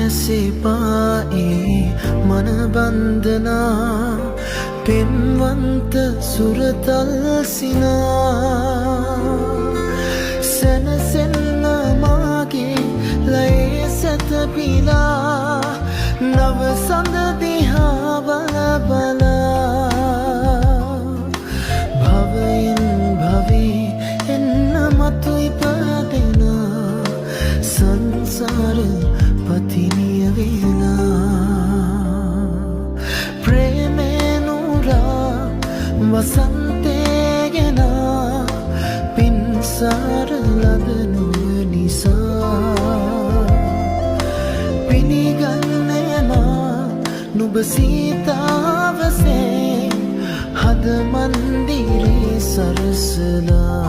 සිපායි මනබන්ධනා පෙන්වන්ත සුරතල් සිනා සැනසෙන්න මාගේ ලයේ සැතපිලා නව සඳ දිහා බල බලා භවයෙන් භවේ එන්න මතු ඉපදෙන සංසාර පතිනිය වෙලා ප්‍රේමේනුරා වසන්තේ ගෙන පින්සාර ලදනුව නිසා පිළිගන්නේ මා නුඹ සීතාවසේ හද මන්දිරේ සරසලා